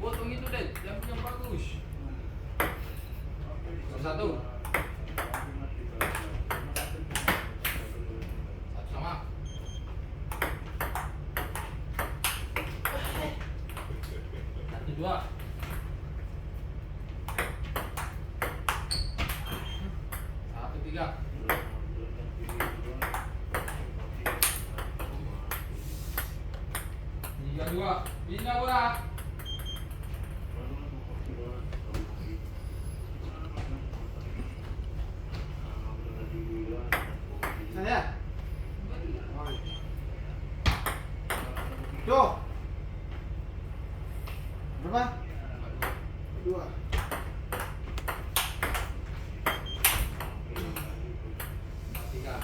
Potong itu deh, yang bagus. Satu. Sama. Satu dua. Satu tiga. Tiga dua. Pindah bola. Saya. Tuh. Berapa? Dua. Tiga.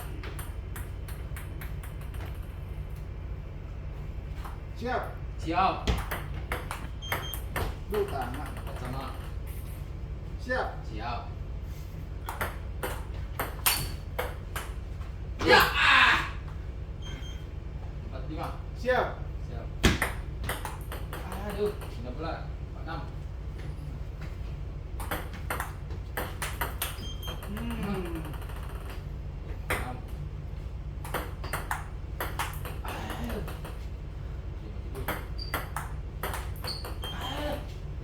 Siap. Siap. Dua tangan. Sama. Siap. Siap. Ya. Empat lima. Siap. Siap. Aduh, 19. 46. Hmm. 6. Aduh.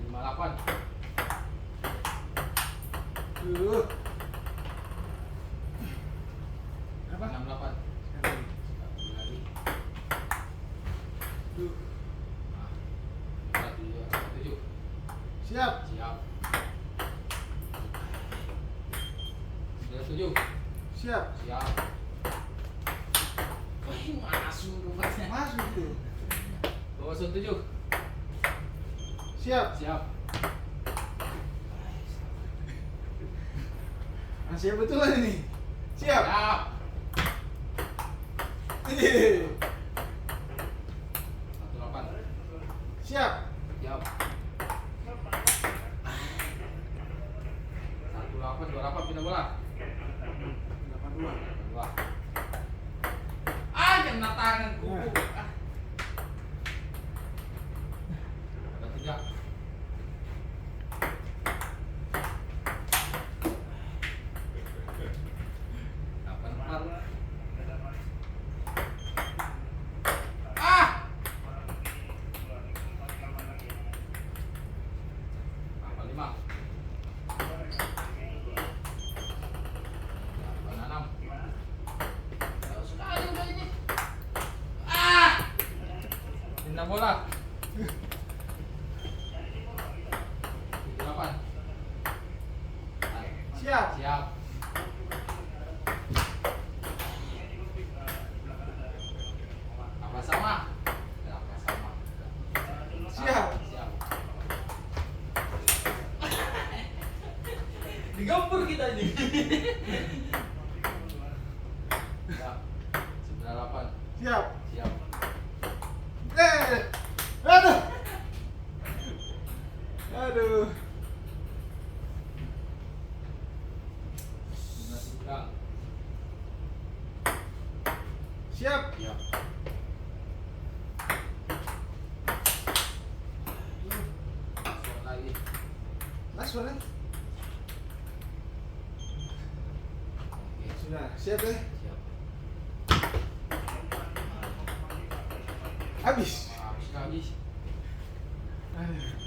58. Berapa? 68. Lagi. Tuh. 7. Siap. Siap. 7. Siap. Siap. Wih, masuk rupanya. Masuk tuh. 27. Siap. Siap. Masih betulan ini. Siap. Siap. Ih. 18. Siap. Siap. 18, 28 pindah bola. 82. 2. Ah, kena tangan kuku. Ah. Ada 3. Ah! 5. 6. Jauh sekali udah ini. Ah! Pindah bola. 8. Siap. Siap. Apa sama? Apa sama? Siap. Siap. Digempur kita ini. Siap. 98. Siap. Siap. Aduh. Aduh. 59. Siap. Siap. Masuk lagi. Last one. Oke. Sudah. Siap ya. Siap. Habis. Habis. Aduh.